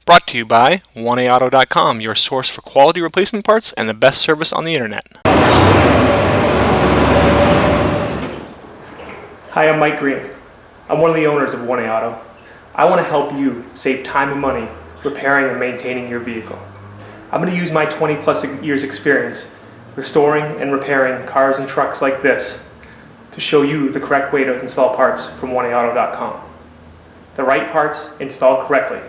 Brought to you by 1AAuto.com, your source for quality replacement parts and the best service on the internet. Hi, I'm Mike Green. I'm one of the owners of 1A Auto. I want to help you save time and money repairing and maintaining your vehicle. I'm going to use my 20 plus years experience restoring and repairing cars and trucks like this to show you the correct way to install parts from 1AAuto.com. The right parts installed correctly.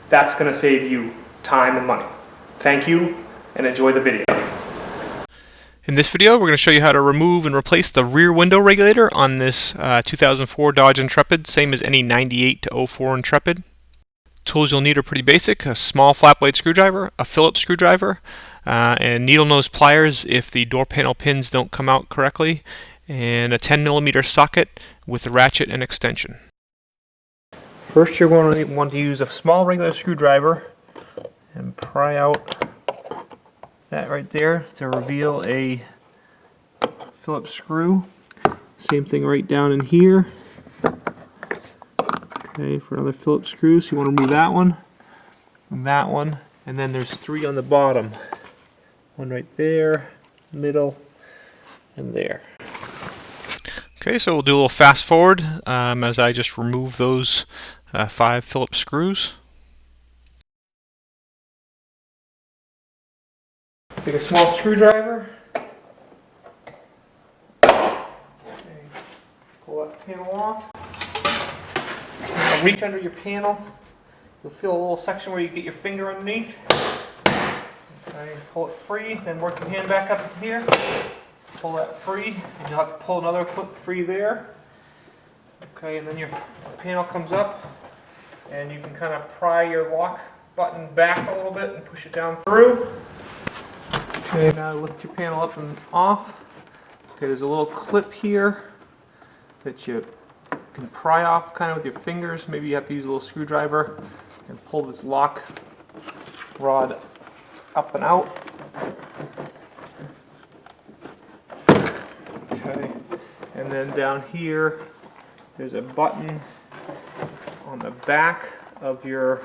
That's going to save you time and money. Thank you and enjoy the video. In this video, we're going to show you how to remove and replace the rear window regulator on this 2004 Dodge Intrepid, same as any 98 to 04 Intrepid. Tools you'll need are pretty basic: a small flat blade screwdriver, a Phillips screwdriver, and needle nose pliers if the door panel pins don't come out correctly, and a 10mm socket with a ratchet and extension. First, you're going to want to use a small regular screwdriver and pry out that right there to reveal a Phillips screw. Same thing right down in here. Okay, for another Phillips screw, so you want to remove that one, and then there's 3 on the bottom. One right there, middle, and there. Okay, so we'll do a little fast forward as I just remove those 5 Phillips screws. Take a small screwdriver. Okay, pull that panel off. Now reach under your panel. You'll feel a little section where you get your finger underneath. Okay, pull it free, then work your hand back up here. Pull that free, and you'll have to pull another clip free there. Okay, and then your panel comes up, and you can kind of pry your lock button back a little bit and push it down through. Okay, now lift your panel up and off. Okay, there's a little clip here that you can pry off kind of with your fingers. Maybe you have to use a little screwdriver and pull this lock rod up and out. Okay, and then down here there's a button on the back of your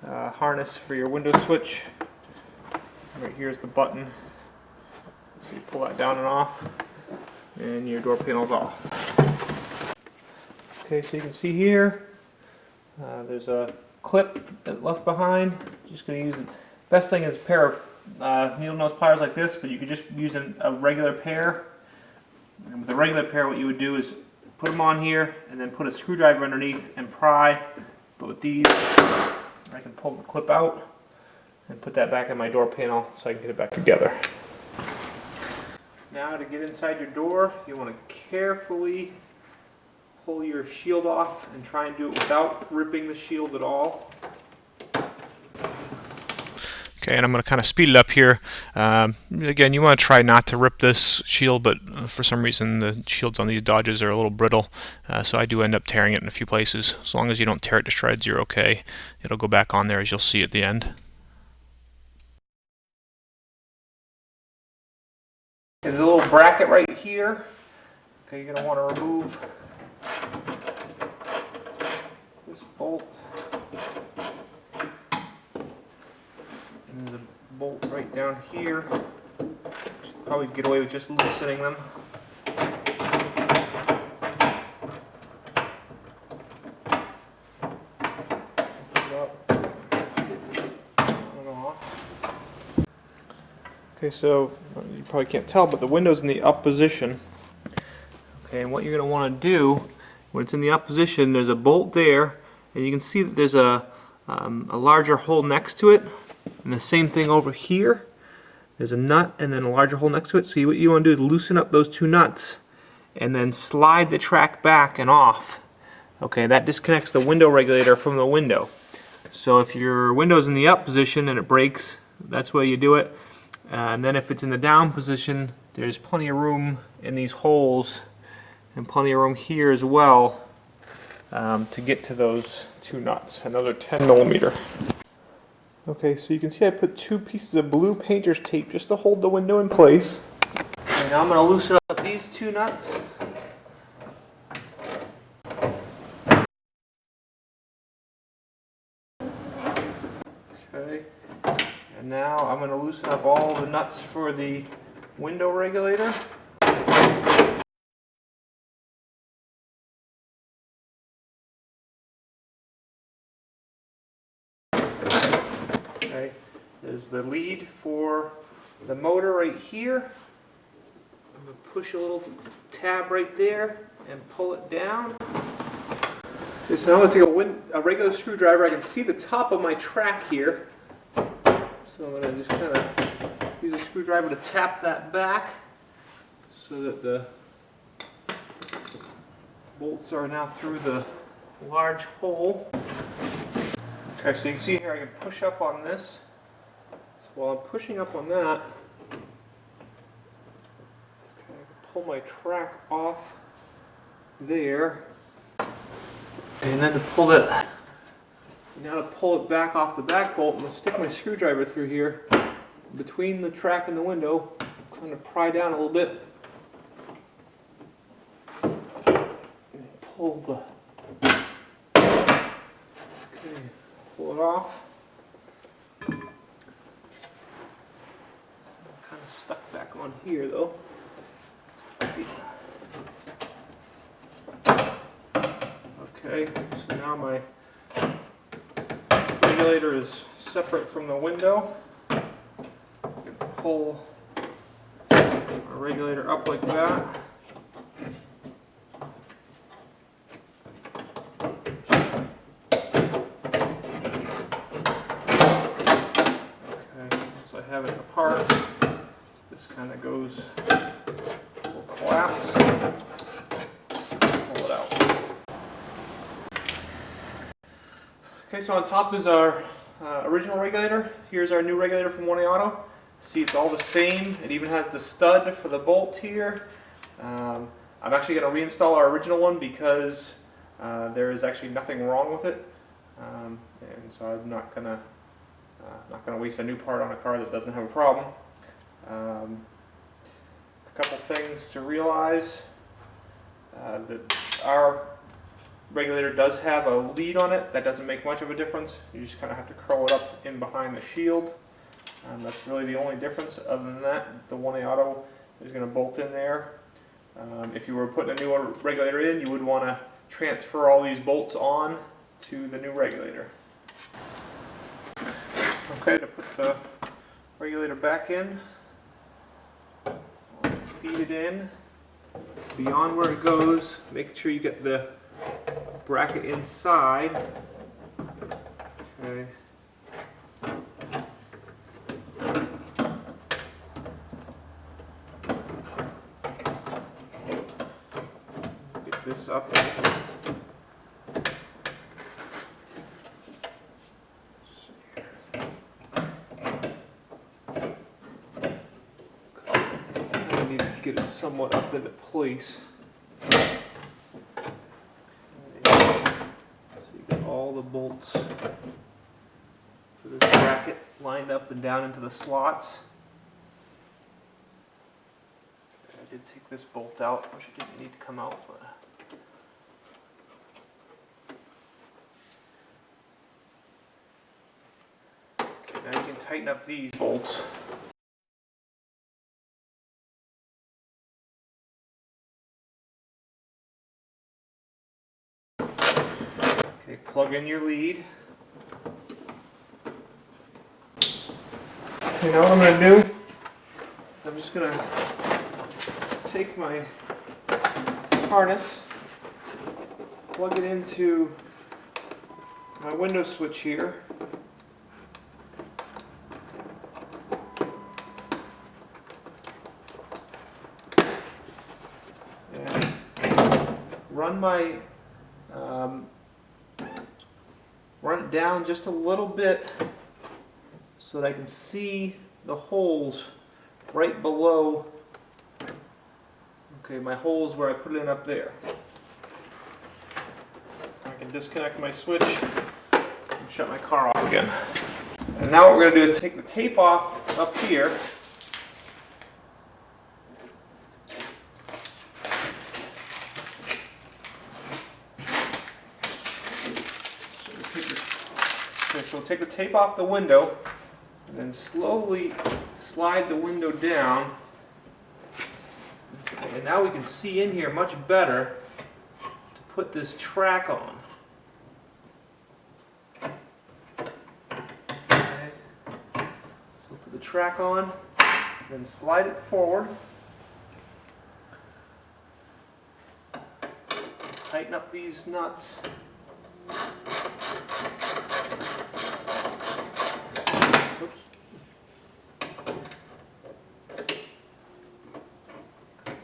harness for your window switch. Right here's the button. So you pull that down and off, and your door panel's off. Okay, so you can see here there's a clip that left behind. Just going to use it. Best thing is a pair of needle nose pliers like this, but you could just use a regular pair. And with a regular pair, what you would do is put them on here and then put a screwdriver underneath and pry. But with these, I can pull the clip out and put that back in my door panel so I can get it back together. Now to get inside your door, you want to carefully pull your shield off and try and do it without ripping the shield at all. Okay, and I'm going to kind of speed it up here. Again, you want to try not to rip this shield, but for some reason the shields on these Dodges are a little brittle, so I do end up tearing it in a few places. As long as you don't tear it to shreds, you're okay. It'll go back on there, as you'll see at the end. There's a little bracket right here. Okay, you're going to want to remove this bolt. And there's a bolt right down here. Should probably get away with just loosening them. Okay, so you probably can't tell, but the window's in the up position. Okay, and what you're going to want to do when it's in the up position, there's a bolt there, and you can see that there's a larger hole next to it, and the same thing over here. There's a nut and then a larger hole next to it. So what you want to do is loosen up those 2 nuts, and then slide the track back and off. Okay, that disconnects the window regulator from the window. So if your window's in the up position and it breaks, that's where you do it. And then if it's in the down position, there's plenty of room in these holes and plenty of room here as well to get to those 2 nuts. Another 10mm. Okay, so you can see I put 2 pieces of blue painter's tape just to hold the window in place. And now I'm going to loosen up these 2 nuts. Okay, and now I'm going to loosen up all the nuts for the window regulator. Okay, there's the lead for the motor right here. I'm going to push a little tab right there and pull it down. Okay, so now I'm going to take a regular screwdriver. I can see the top of my track here. So I'm going to just kind of use a screwdriver to tap that back so that the bolts are now through the large hole. Okay, so you can see here I can push up on this. So while I'm pushing up on that, okay, I can pull my track off there. And then to pull it, now to pull it back off the back bolt, I'm going to stick my screwdriver through here between the track and the window, kind of pry down a little bit, and pull it off. I'm kind of stuck back on here though. Okay, so now my regulator is separate from the window. I can pull my regulator up like that. Okay, once I have it apart, this kind of goes, will collapse. Pull it out. Okay, so on top is our original regulator. Here's our new regulator from 1A Auto. See, it's all the same. It even has the stud for the bolt here. I'm actually going to reinstall our original one because there is actually nothing wrong with it, and so I'm not gonna waste a new part on a car that doesn't have a problem. A couple things to realize: that our regulator does have a lead on it. That doesn't make much of a difference. You just kind of have to curl it up in behind the shield. That's really the only difference. Other than that, the 1A Auto is going to bolt in there. If you were putting a new regulator in, you would want to transfer all these bolts on to the new regulator. Okay, to put the regulator back in, feed it in beyond where it goes, making sure you get the bracket inside. Okay. Get this up. I need to get it somewhat up into place. All the bolts for this bracket lined up and down into the slots. I did take this bolt out, which it didn't need to come out, but okay, now you can tighten up these bolts. Okay, plug in your lead. Okay, now what I'm going to do, I'm just going to take my harness, plug it into my window switch here. And run my run it down just a little bit so that I can see the holes right below. Okay, my holes where I put it in up there. I can disconnect my switch and shut my car off again. And now what we're going to do is take the tape off up here. So take the tape off the window and then slowly slide the window down. Okay, and now we can see in here much better to put this track on. Okay. So put the track on, then slide it forward. Tighten up these nuts. Oops.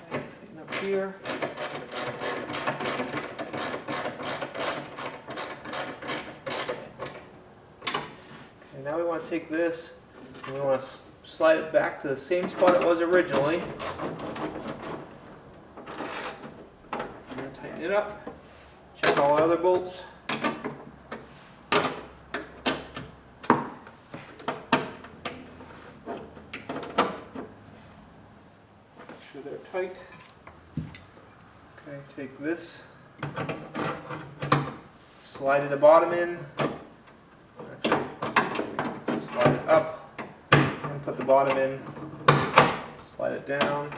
Tighten up here. Okay, now we want to take this and we want to slide it back to the same spot it was originally. Tighten it up. Check all other bolts. Make sure they're tight. Okay, take this. Slide the bottom in. Actually, slide it up. And put the bottom in. Slide it down.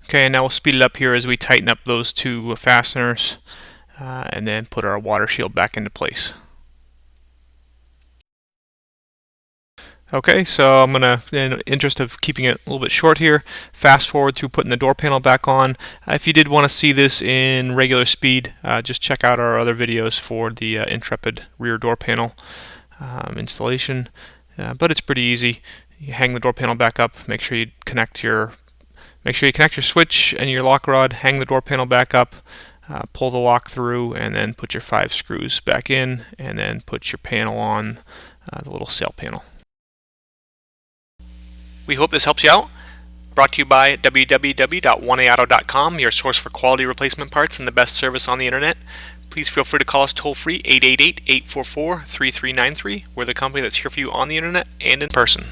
Okay, and now we'll speed it up here as we tighten up those two fasteners and then put our water shield back into place. Okay, so I'm going to, in the interest of keeping it a little bit short here, fast forward through putting the door panel back on. If you did want to see this in regular speed, just check out our other videos for the Intrepid rear door panel installation. But it's pretty easy. You hang the door panel back up, make sure you connect your switch and your lock rod, hang the door panel back up, pull the lock through, and then put your 5 screws back in, and then put your panel on, the little sail panel. We hope this helps you out. Brought to you by www.oneauto.com, your source for quality replacement parts and the best service on the internet. Please feel free to call us toll-free 888-844-3393. We're the company that's here for you on the internet and in person.